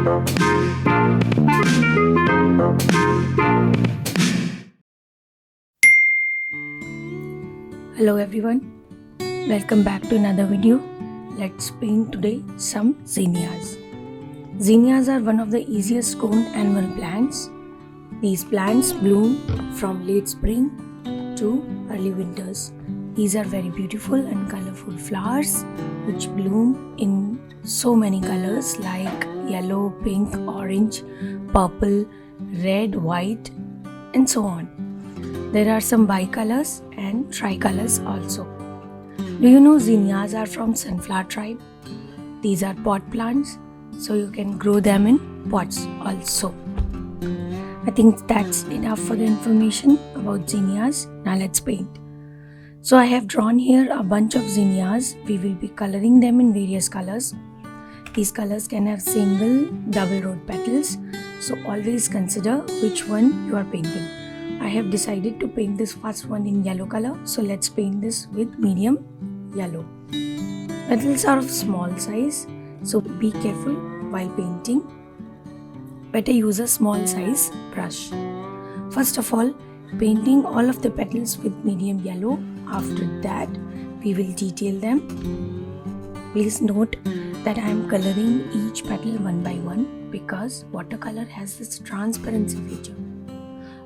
Hello everyone, welcome back to another video. Let's paint today some zinnias. Zinnias are one of the easiest grown annual plants. These plants bloom from late spring to early winters. These are very beautiful and colorful flowers which bloom in so many colors like yellow, pink, orange, purple, red, white, and so on. There are some bicolors and tricolors also. Do you know zinnias are from sunflower tribe? These are pot plants, so you can grow them in pots also. I think that's enough for the information about zinnias. Now let's paint. So I have drawn here a bunch of zinnias. We will be coloring them in various colors. These colors can have single, double rowed petals, so always consider which one you are painting. I have decided to paint this first one in yellow color, so let's paint this with medium yellow. Petals are of small size, so be careful while painting. Better use a small size brush. First of all, painting all of the petals with medium yellow. After that, we will detail them. Please note that I am coloring each petal one by one because watercolor has this transparency feature,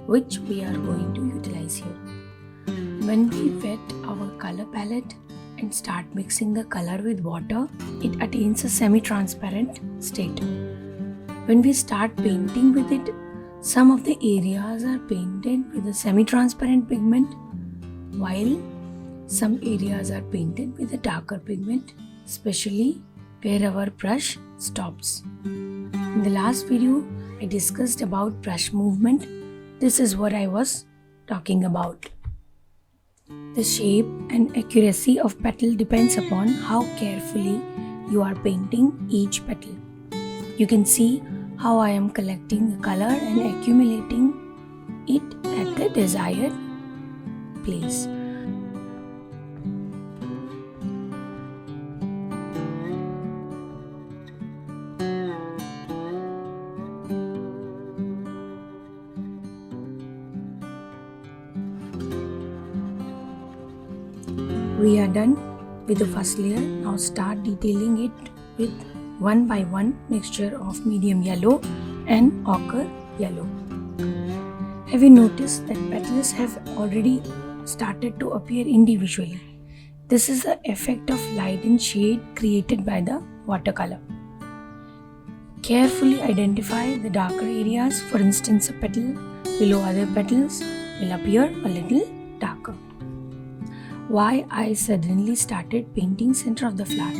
which we are going to utilize here. When we wet our color palette and start mixing the color with water, it attains a semi-transparent state. When we start painting with it, some of the areas are painted with a semi-transparent pigment, while some areas are painted with a darker pigment, especially where our brush stops. In the last video, I discussed about brush movement. This is what I was talking about. The shape and accuracy of petal depends upon how carefully you are painting each petal. You can see how I am collecting the color and accumulating it at the desired place. We are done with the first layer. Now start detailing it with one by one mixture of medium yellow and ochre yellow. Have you noticed that petals have already started to appear individually? This is the effect of light and shade created by the watercolor. Carefully identify the darker areas. For instance, a petal below other petals will appear a little darker. Why I suddenly started painting center of the flower?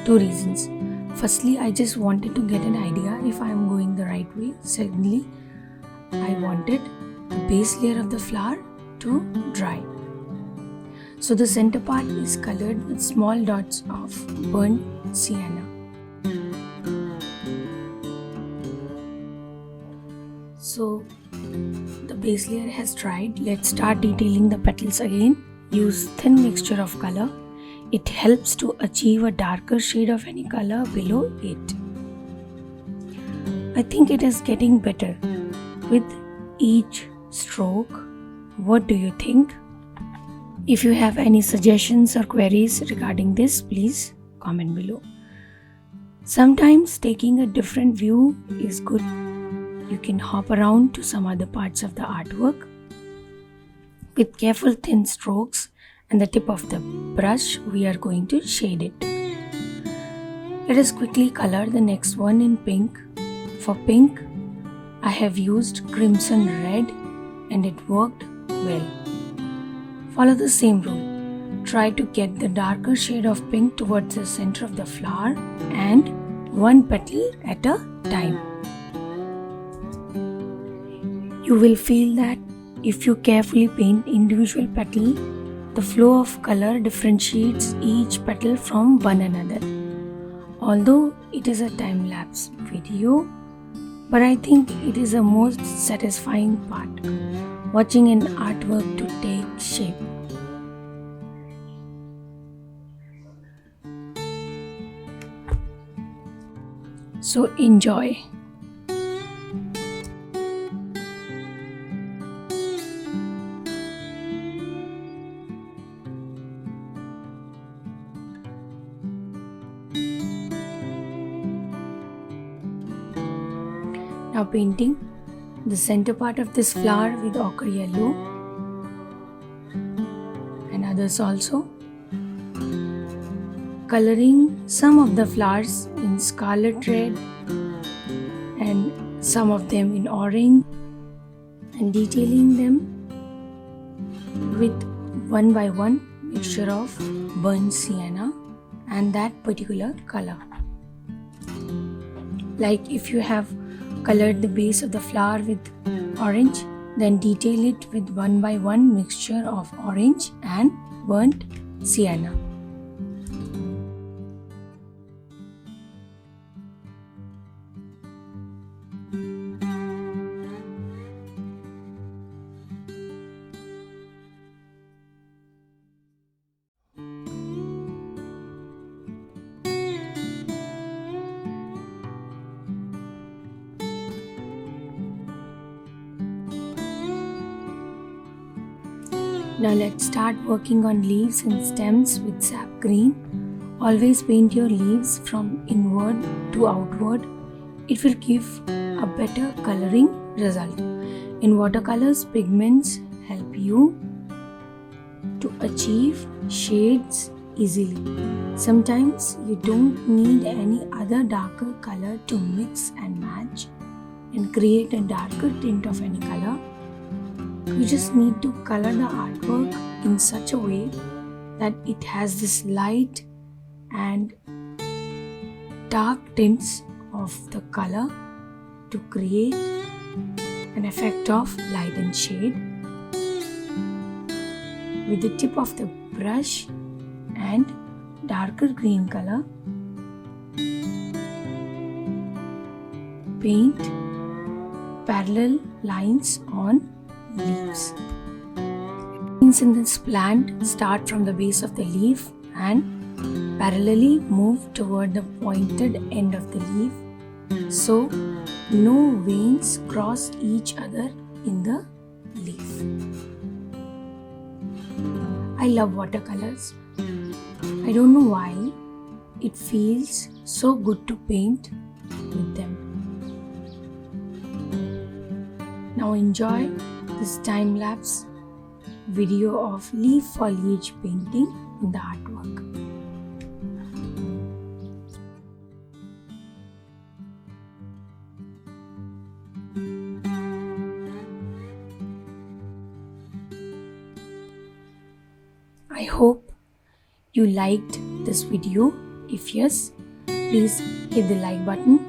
Two reasons. Firstly, I just wanted to get an idea if I am going the right way. Secondly, I wanted the base layer of the flower to dry. So the center part is colored with small dots of burnt sienna. So the base layer has dried. Let's start detailing the petals again. Use thin mixture of color. It helps to achieve a darker shade of any color below it. I think it is getting better with each stroke. What do you think? If you have any suggestions or queries regarding this, please comment below. Sometimes taking a different view is good. You can hop around to some other parts of the artwork. With careful thin strokes and the tip of the brush, we are going to shade it. Let us quickly color the next one in pink. For pink, I have used crimson red and it worked well. Follow the same rule. Try to get the darker shade of pink towards the center of the flower and one petal at a time. You will feel that if you carefully paint individual petal, the flow of color differentiates each petal from one another. Although it is a time-lapse video, but I think it is the most satisfying part, watching an artwork to take shape. So enjoy. Now painting the center part of this flower with ochre yellow and others also. Coloring some of the flowers in scarlet red and some of them in orange and detailing them with one by one mixture of burnt sienna and that particular color. Like if you have colored the base of the flower with orange, then detail it with one by one mixture of orange and burnt sienna. Now let's start working on leaves and stems with sap green. Always paint your leaves from inward to outward. It will give a better coloring result. In watercolors, pigments help you to achieve shades easily. Sometimes you don't need any other darker color to mix and match and create a darker tint of any color. You just need to color the artwork in such a way that it has this light and dark tints of the color to create an effect of light and shade. With the tip of the brush and darker green color, paint parallel lines on leaves. Lines in this plant start from the base of the leaf and parallelly move toward the pointed end of the leaf, so no veins cross each other in the leaf. I love watercolors. I don't know why it feels so good to paint with them. Now enjoy this time-lapse video of leaf foliage painting in the artwork. I hope you liked this video. If yes, please hit the like button.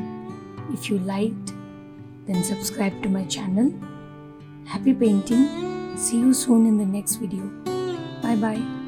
If you liked, then subscribe to my channel. Happy painting. See you soon in the next video. Bye bye.